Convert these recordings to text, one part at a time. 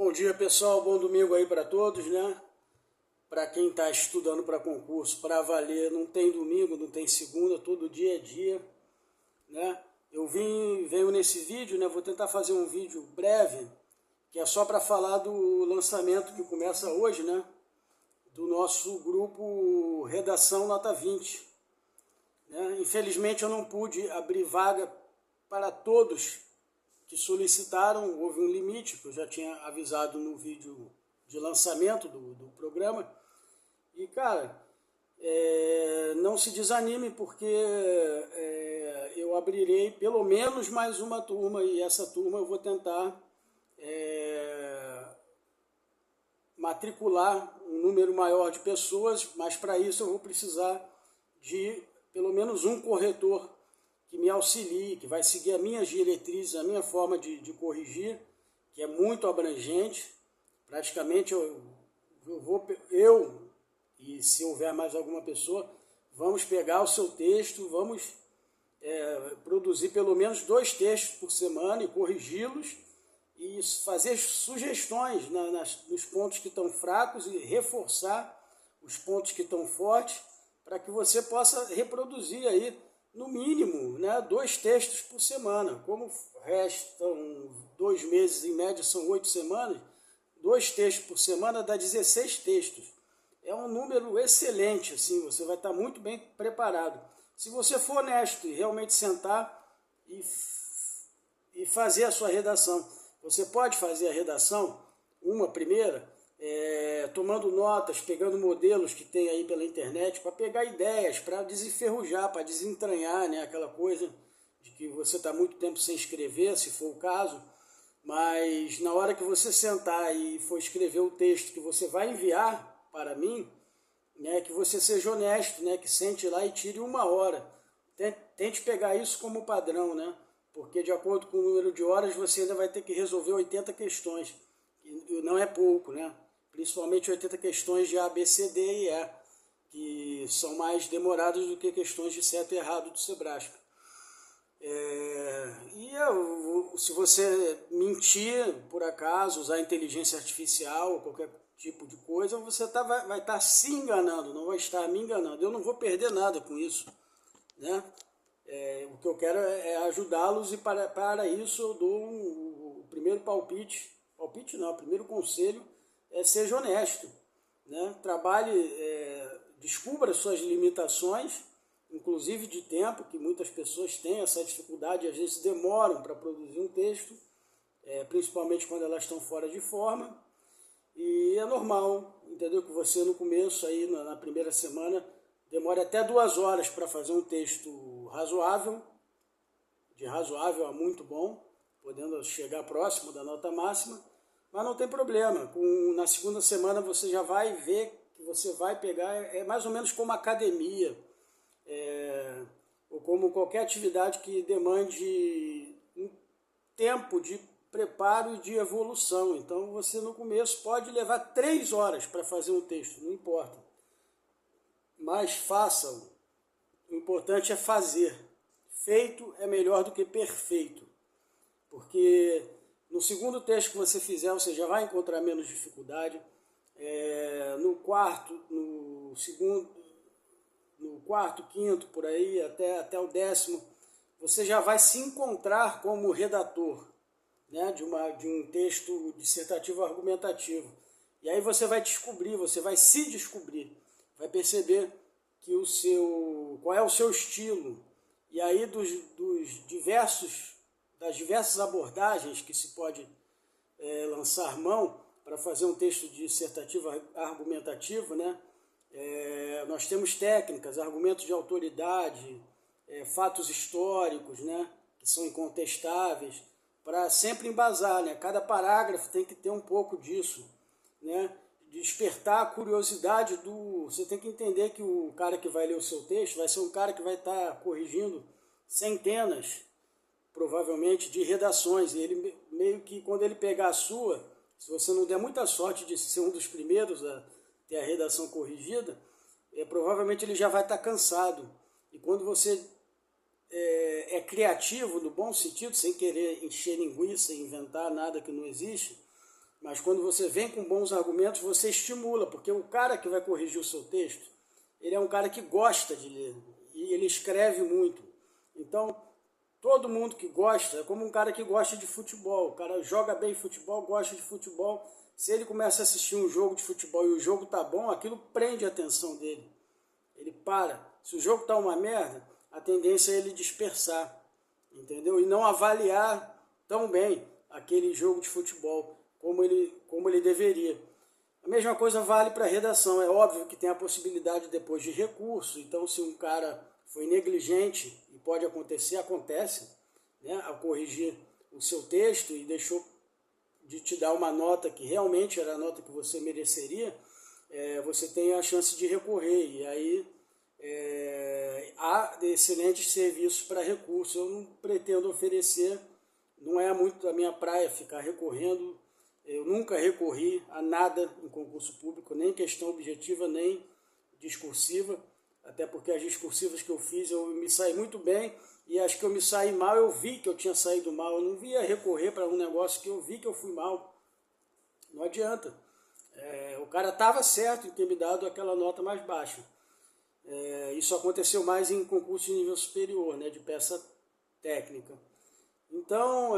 Bom dia, pessoal, bom domingo aí para todos, né? Para quem está estudando para concurso, para valer, não tem domingo, não tem segunda, todo dia é dia, né? Venho nesse vídeo, né? Vou tentar fazer um vídeo breve, que é só para falar do lançamento que começa hoje, né? Do nosso grupo Redação Nota 20. Né? Infelizmente eu não pude abrir vaga para todos que solicitaram, houve um limite, que eu já tinha avisado no vídeo de lançamento do programa. E, cara, não se desanime, porque eu abrirei pelo menos mais uma turma, e essa turma eu vou tentar matricular um número maior de pessoas, mas para isso eu vou precisar de pelo menos um corretor que me auxilie, que vai seguir as minhas diretrizes, a minha forma de corrigir, que é muito abrangente. Praticamente eu, e se houver mais alguma pessoa, vamos pegar o seu texto, vamos produzir pelo menos 2 textos por semana e corrigi-los e fazer sugestões nos pontos que estão fracos e reforçar os pontos que estão fortes, para que você possa reproduzir aí, no mínimo, né, 2 textos por semana. Como restam 2 meses, em média são 8 semanas, 2 textos por semana dá 16 textos. É um número excelente, assim, você vai estar muito bem preparado. Se você for honesto e realmente sentar e fazer a sua redação. Você pode fazer a redação, uma primeira, tomando notas, pegando modelos que tem aí pela internet, para pegar ideias, para desenferrujar, para desentranhar, né, aquela coisa de que você está muito tempo sem escrever, se for o caso, mas na hora que você sentar e for escrever o texto que você vai enviar para mim, né, que você seja honesto, né, que sente lá e tire 1 hora. Tente pegar isso como padrão, né? Porque de acordo com o número de horas você ainda vai ter que resolver 80 questões, e não é pouco, né? Principalmente 80 questões de A, B, C, D e E, que são mais demoradas do que questões de certo e errado do Sebrasca. Se você mentir, por acaso, usar inteligência artificial ou qualquer tipo de coisa, você vai estar se enganando, não vai estar me enganando. Eu não vou perder nada com isso, né? O que eu quero é ajudá-los, e para isso eu dou o primeiro palpite não, o primeiro conselho é: seja honesto, né? Trabalhe, descubra suas limitações, inclusive de tempo, que muitas pessoas têm essa dificuldade, às vezes demoram para produzir um texto, principalmente quando elas estão fora de forma, e é normal, entendeu? Que você no começo, aí na primeira semana, demore até 2 horas para fazer um texto razoável, de razoável a muito bom, podendo chegar próximo da nota máxima, mas não tem problema. Na segunda semana você já vai ver que você vai pegar, é mais ou menos como academia, ou como qualquer atividade que demande um tempo de preparo e de evolução. Então você no começo pode levar 3 horas para fazer um texto, não importa. Mas façam. O importante é fazer. Feito é melhor do que perfeito. Porque no segundo texto que você fizer, você já vai encontrar menos dificuldade. No quarto, quinto, por aí, até o 10º, você já vai se encontrar como redator, né, de um texto dissertativo argumentativo. E aí você vai descobrir, você vai se descobrir, vai perceber que qual é o seu estilo. E aí das diversas abordagens que se pode lançar mão para fazer um texto dissertativo argumentativo, né? Nós temos técnicas, argumentos de autoridade, fatos históricos, né, que são incontestáveis, para sempre embasar, né? Cada parágrafo tem que ter um pouco disso, né? Despertar a curiosidade Você tem que entender que o cara que vai ler o seu texto vai ser um cara que vai estar corrigindo centenas, provavelmente, de redações, e ele meio que, quando ele pegar a sua, se você não der muita sorte de ser um dos primeiros a ter a redação corrigida, provavelmente ele já vai estar cansado. E quando você é criativo, no bom sentido, sem querer encher linguiça e inventar nada que não existe, mas quando você vem com bons argumentos, você estimula, porque o cara que vai corrigir o seu texto, ele é um cara que gosta de ler, e ele escreve muito. Então, todo mundo que gosta, é como um cara que gosta de futebol, o cara joga bem futebol, gosta de futebol, se ele começa a assistir um jogo de futebol e o jogo tá bom, aquilo prende a atenção dele, ele para. Se o jogo tá uma merda, a tendência é ele dispersar, entendeu? E não avaliar tão bem aquele jogo de futebol como ele deveria. A mesma coisa vale para a redação. É óbvio que tem a possibilidade depois de recurso. Então, se um cara foi negligente, e pode acontecer, acontece, né, ao corrigir o seu texto e deixou de te dar uma nota que realmente era a nota que você mereceria, você tem a chance de recorrer. E aí há excelentes serviços para recurso. Eu não pretendo oferecer, não é muito a minha praia ficar recorrendo. Eu nunca recorri a nada em concurso público, nem questão objetiva, nem discursiva, até porque as discursivas que eu fiz eu me saí muito bem, e as que eu me saí mal, eu vi que eu tinha saído mal. Eu não via recorrer para um negócio que eu vi que eu fui mal. Não adianta. O cara estava certo em ter me dado aquela nota mais baixa. Isso aconteceu mais em concurso de nível superior, né, de peça técnica. Então,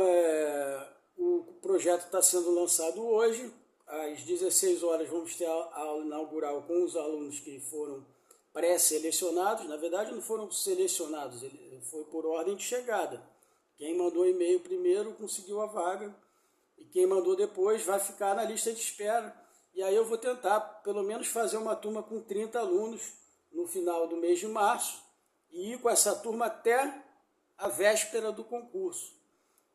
o projeto está sendo lançado hoje. Às 16 horas vamos ter a aula inaugural com os alunos que foram pré-selecionados. Na verdade, não foram selecionados, ele foi por ordem de chegada. Quem mandou e-mail primeiro conseguiu a vaga, e quem mandou depois vai ficar na lista de espera. E aí eu vou tentar, pelo menos, fazer uma turma com 30 alunos no final do mês de março, e ir com essa turma até a véspera do concurso,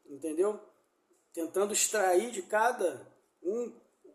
entendeu? Tentando extrair de cada um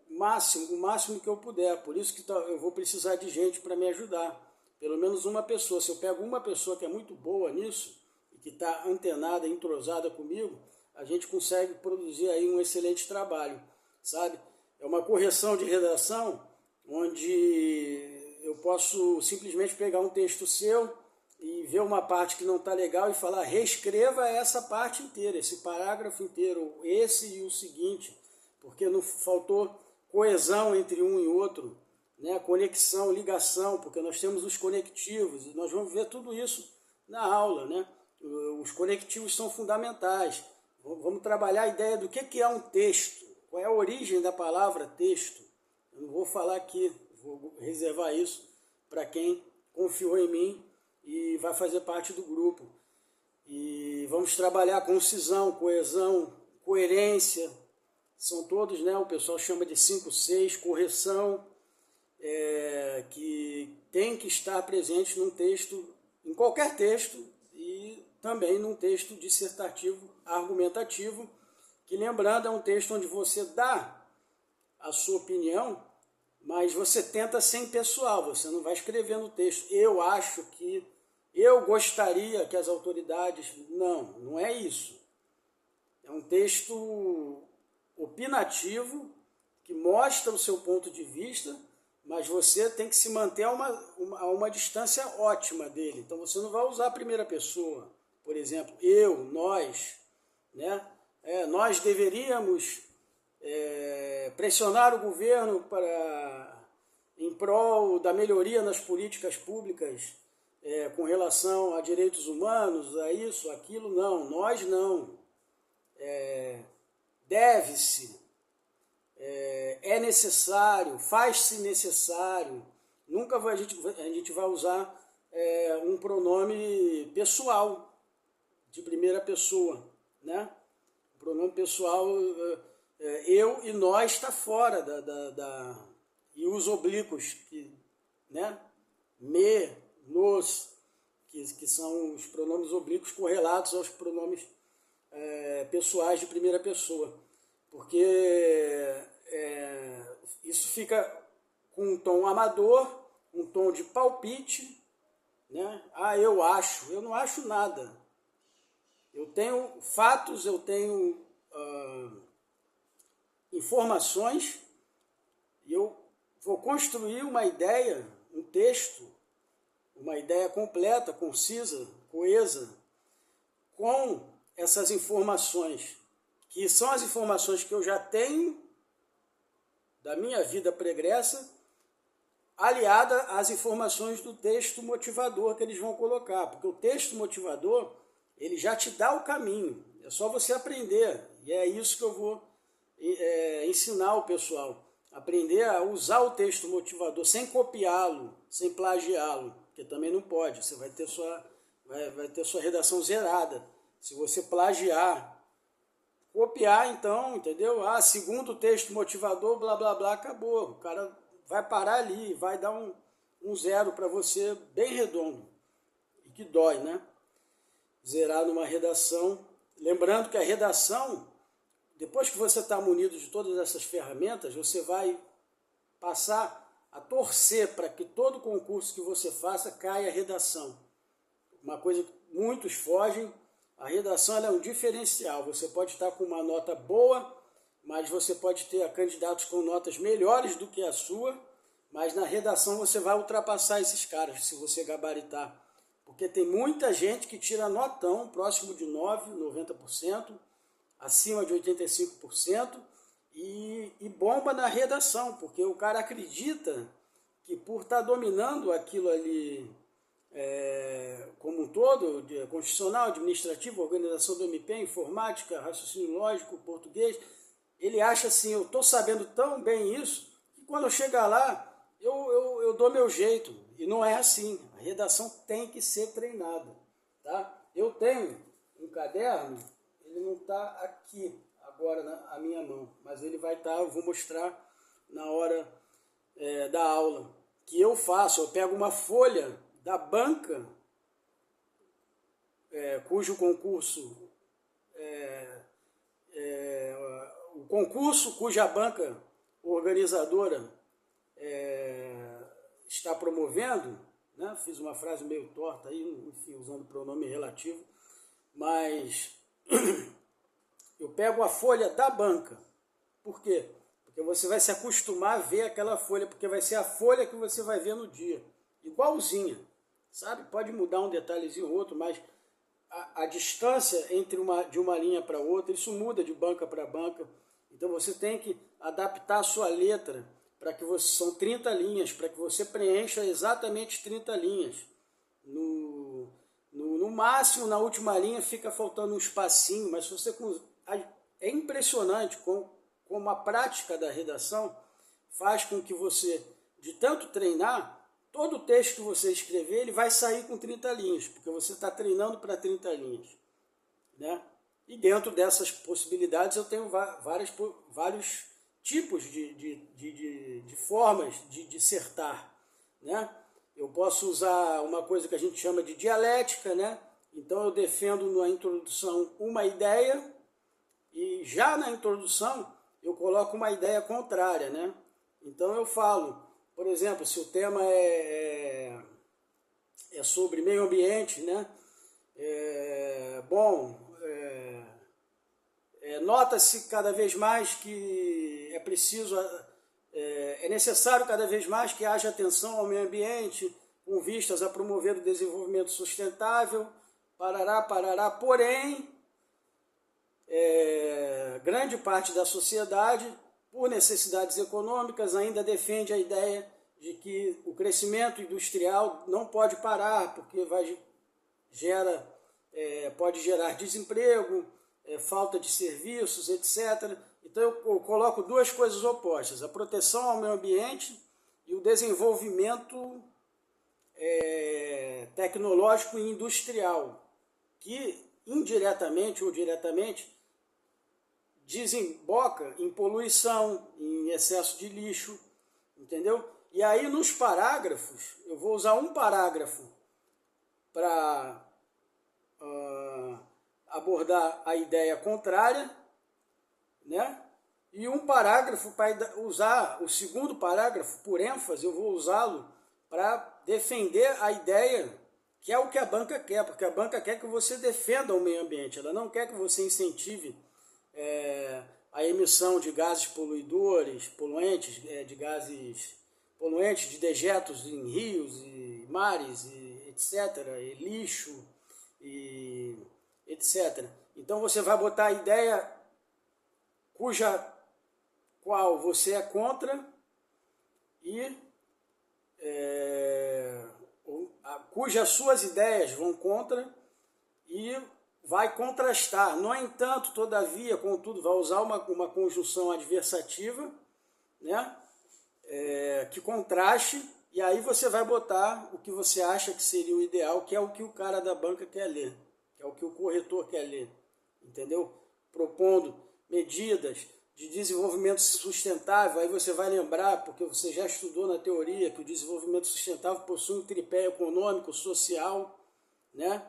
o máximo que eu puder. Por isso que eu vou precisar de gente para me ajudar. Pelo menos uma pessoa. Se eu pego uma pessoa que é muito boa nisso, e que está antenada, entrosada comigo, a gente consegue produzir aí um excelente trabalho, sabe? É uma correção de redação onde eu posso simplesmente pegar um texto seu e ver uma parte que não está legal e falar: reescreva essa parte inteira, esse parágrafo inteiro, esse e o seguinte, porque não faltou coesão entre um e outro, né? Conexão, ligação, porque nós temos os conectivos, e nós vamos ver tudo isso na aula, né? Os conectivos são fundamentais. Vamos trabalhar a ideia do que é um texto, qual é a origem da palavra texto. Eu não vou falar aqui, vou reservar isso para quem confiou em mim e vai fazer parte do grupo. E vamos trabalhar concisão, coesão, coerência, são todos, né, o pessoal chama de 5, 6, correção, que tem que estar presente num texto, em qualquer texto, e também num texto dissertativo, argumentativo, que, lembrando, é um texto onde você dá a sua opinião, mas você tenta ser impessoal, você não vai escrever no texto: eu acho que, eu gostaria que as autoridades... Não é isso. É um texto opinativo, que mostra o seu ponto de vista, mas você tem que se manter a uma distância ótima dele. Então você não vai usar a primeira pessoa, por exemplo, eu, nós, né? Nós deveríamos pressionar o governo em prol da melhoria nas políticas públicas com relação a direitos humanos, a isso, aquilo. Não, nós não. Deve-se, é necessário, faz-se necessário. Nunca a gente vai usar um pronome pessoal, de primeira pessoa, né? O pronome pessoal, eu e nós, está fora e os oblíquos, né? Me, nos, que são os pronomes oblíquos correlatos aos pronomes pessoais de primeira pessoa, porque isso fica com um tom amador, um tom de palpite, né? Eu acho. Eu não acho nada. Eu tenho fatos, eu tenho informações, e eu vou construir uma ideia, um texto, uma ideia completa, concisa, coesa, com essas informações, que são as informações que eu já tenho da minha vida pregressa, aliada às informações do texto motivador que eles vão colocar, porque o texto motivador, ele já te dá o caminho, é só você aprender, e é isso que eu vou ensinar o pessoal, aprender a usar o texto motivador sem copiá-lo, sem plagiá-lo, porque também não pode, você vai ter sua redação zerada, se você plagiar, copiar então, entendeu? Segundo o texto motivador, blá blá blá, acabou, o cara vai parar ali, vai dar um zero para você bem redondo, e que dói, né? Zerar numa redação, lembrando que a redação, depois que você está munido de todas essas ferramentas, você vai passar a torcer para que todo concurso que você faça caia a redação. Uma coisa que muitos fogem, a redação ela é um diferencial. Você pode estar com uma nota boa, mas você pode ter candidatos com notas melhores do que a sua, mas na redação você vai ultrapassar esses caras, se você gabaritar. Porque tem muita gente que tira notão, próximo de 9%, 90%, acima de 85%, e bomba na redação, porque o cara acredita que por estar dominando aquilo ali como um todo, constitucional, administrativo, organização do MP, informática, raciocínio lógico, português, ele acha assim, eu estou sabendo tão bem isso, que quando eu chegar lá, eu dou meu jeito. E não é assim, a redação tem que ser treinada. Tá? Eu tenho um caderno, ele não está aqui agora na minha mão, mas ele vai estar, eu vou mostrar na hora da aula, que eu faço, eu pego uma folha da banca, cujo concurso, o concurso cuja banca organizadora está promovendo, né? Fiz uma frase meio torta aí, enfim, usando pronome relativo, mas eu pego a folha da banca. Por quê? Porque você vai se acostumar a ver aquela folha, porque vai ser a folha que você vai ver no dia, igualzinha, sabe? Pode mudar um detalhezinho ou outro, mas a distância de uma linha para outra, isso muda de banca para banca, então você tem que adaptar a sua letra, para que são 30 linhas, para que você preencha exatamente 30 linhas. No máximo, na última linha, fica faltando um espacinho, mas se você... É impressionante como a prática da redação faz com que você, de tanto treinar, todo o texto que você escrever, ele vai sair com 30 linhas, porque você está treinando para 30 linhas. Né? E dentro dessas possibilidades eu tenho vários tipos de formas de dissertar, né? Eu posso usar uma coisa que a gente chama de dialética, né? Então eu defendo na introdução uma ideia e já na introdução eu coloco uma ideia contrária, né? Então eu falo, por exemplo, se o tema é sobre meio ambiente, né? Nota-se cada vez mais que é necessário cada vez mais que haja atenção ao meio ambiente, com vistas a promover o desenvolvimento sustentável, parará, porém, grande parte da sociedade, por necessidades econômicas, ainda defende a ideia de que o crescimento industrial não pode parar, porque pode gerar desemprego, falta de serviços, etc. Então eu coloco duas coisas opostas, a proteção ao meio ambiente e o desenvolvimento tecnológico e industrial, que indiretamente ou diretamente desemboca em poluição, em excesso de lixo, entendeu? E aí nos parágrafos, eu vou usar um parágrafo para abordar a ideia contrária, né? E um parágrafo para usar, o segundo parágrafo, por ênfase, eu vou usá-lo para defender a ideia, que é o que a banca quer, porque a banca quer que você defenda o meio ambiente, ela não quer que você incentive a emissão de gases poluidores, poluentes, de dejetos em rios e mares, e etc., e lixo, e etc. Então você vai botar a ideia qual você é contra e cujas suas ideias vão contra e vai contrastar. No entanto, todavia, contudo, vai usar uma conjunção adversativa, né? Que contraste, e aí você vai botar o que você acha que seria o ideal, que é o que o cara da banca quer ler, que é o que o corretor quer ler, entendeu? Propondo medidas de desenvolvimento sustentável. Aí você vai lembrar, porque você já estudou na teoria, que o desenvolvimento sustentável possui um tripé econômico, social, né,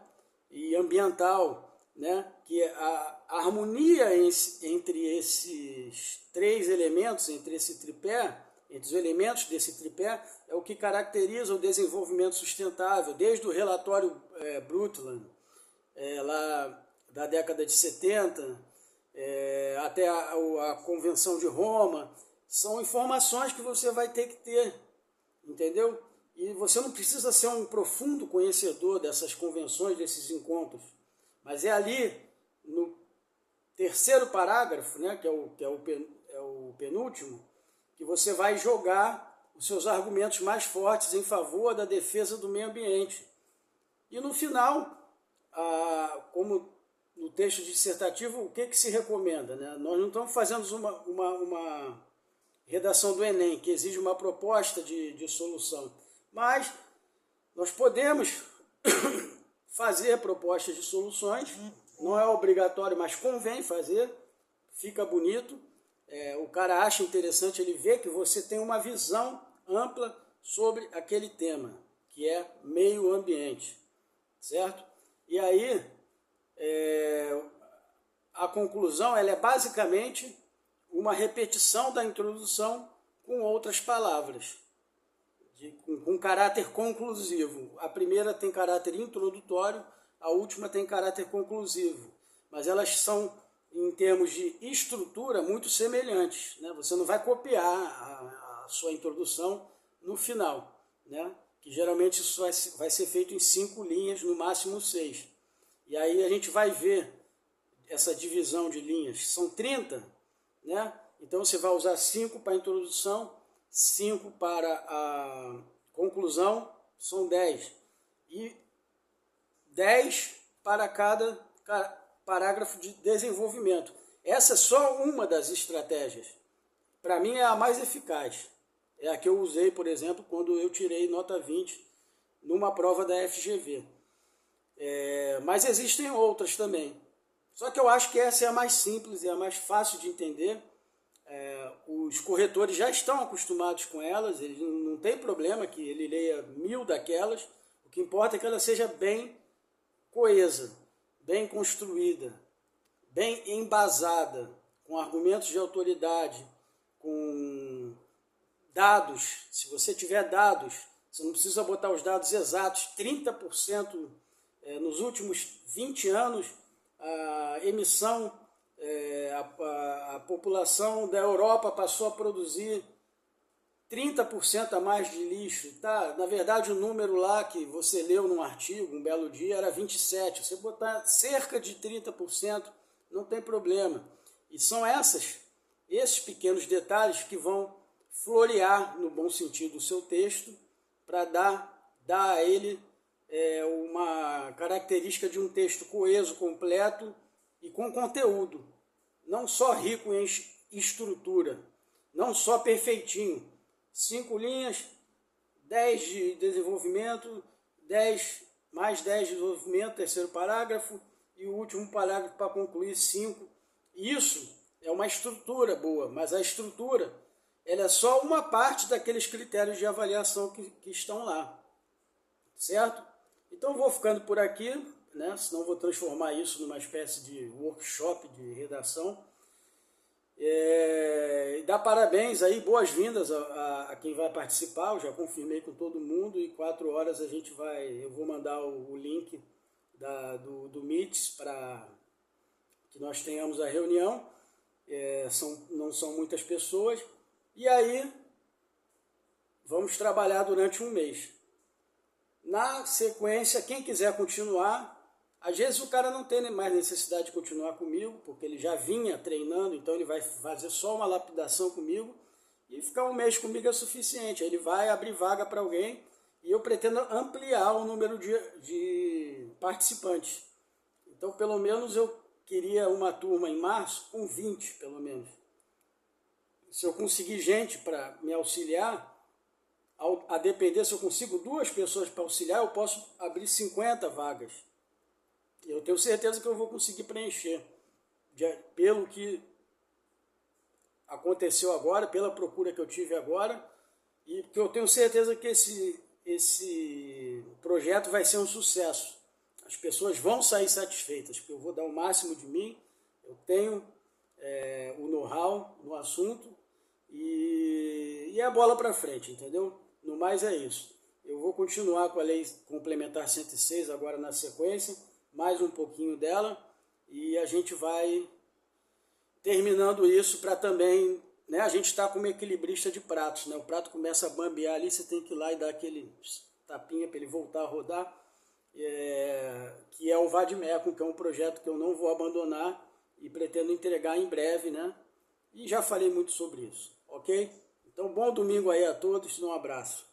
e ambiental, né, que a harmonia entre esses três elementos, entre esse tripé, entre os elementos desse tripé, é o que caracteriza o desenvolvimento sustentável, desde o relatório Brundtland, lá da década de 70, até a Convenção de Roma. São informações que você vai ter que ter, entendeu? E você não precisa ser um profundo conhecedor dessas convenções, desses encontros, mas é ali, no terceiro parágrafo, né, que é o penúltimo, que você vai jogar os seus argumentos mais fortes em favor da defesa do meio ambiente. E no final, como no texto dissertativo, o que se recomenda, né? Nós não estamos fazendo uma redação do Enem, que exige uma proposta de solução, mas nós podemos fazer propostas de soluções, não é obrigatório, mas convém fazer, fica bonito, o cara acha interessante, ele vê que você tem uma visão ampla sobre aquele tema, que é meio ambiente, certo? E aí, a conclusão ela é basicamente uma repetição da introdução com outras palavras, com caráter conclusivo. A primeira tem caráter introdutório, a última tem caráter conclusivo, mas elas são, em termos de estrutura, muito semelhantes, né? Você não vai copiar a sua introdução no final, né? Que geralmente isso vai ser feito em 5 linhas, no máximo 6. E aí a gente vai ver essa divisão de linhas. São 30, né? Então você vai usar 5 para a introdução, 5 para a conclusão, são 10. E 10 para cada parágrafo de desenvolvimento. Essa é só uma das estratégias. Para mim é a mais eficaz. É a que eu usei, por exemplo, quando eu tirei nota 20 numa prova da FGV. Mas existem outras também. Só que eu acho que essa é a mais simples e a mais fácil de entender. Os corretores já estão acostumados com elas, ele não tem problema que ele leia 1000 daquelas. O que importa é que ela seja bem coesa, bem construída, bem embasada, com argumentos de autoridade, com dados. Se você tiver dados, você não precisa botar os dados exatos. 30% nos últimos 20 anos, a emissão, a população da Europa passou a produzir 30% a mais de lixo. Tá? Na verdade, o número lá que você leu num artigo, um belo dia, era 27%. Você botar cerca de 30%, não tem problema. E são esses pequenos detalhes que vão florear, no bom sentido, o seu texto, para dar a ele uma característica de um texto coeso, completo e com conteúdo. Não só rico em estrutura, não só perfeitinho. 5 linhas, 10 de desenvolvimento, mais 10 de desenvolvimento, terceiro parágrafo, e o último parágrafo para concluir 5. Isso é uma estrutura boa, mas a estrutura ela é só uma parte daqueles critérios de avaliação que estão lá, certo? Então vou ficando por aqui, né? Senão vou transformar isso numa espécie de workshop de redação. Dar parabéns aí, boas-vindas a quem vai participar. Eu já confirmei com todo mundo e 4 horas eu vou mandar o link do Meets para que nós tenhamos a reunião. Não são muitas pessoas. E aí vamos trabalhar durante um mês. Na sequência, quem quiser continuar, Às vezes o cara não tem mais necessidade de continuar comigo, porque ele já vinha treinando, então ele vai fazer só uma lapidação comigo, e ficar um mês comigo é suficiente. Ele vai abrir vaga para alguém, e eu pretendo ampliar o número de participantes. Então, pelo menos eu queria uma turma em março com 20, pelo menos. Se eu conseguir gente para me auxiliar, a depender se eu consigo 2 pessoas para auxiliar, eu posso abrir 50 vagas. E eu tenho certeza que eu vou conseguir preencher, pelo que aconteceu agora, pela procura que eu tive agora, e que eu tenho certeza que esse projeto vai ser um sucesso. As pessoas vão sair satisfeitas, porque eu vou dar o máximo de mim, eu tenho o know-how no assunto, e a bola para frente, entendeu? No mais é isso. Eu vou continuar com a Lei Complementar 106 agora na sequência, mais um pouquinho dela, e a gente vai terminando isso para também, né, a gente está como equilibrista de pratos, né? O prato começa a bambear ali, você tem que ir lá e dar aquele tapinha para ele voltar a rodar, que é o Vademecum, que é um projeto que eu não vou abandonar e pretendo entregar em breve, né? E já falei muito sobre isso, ok? Então, bom domingo aí a todos, um abraço.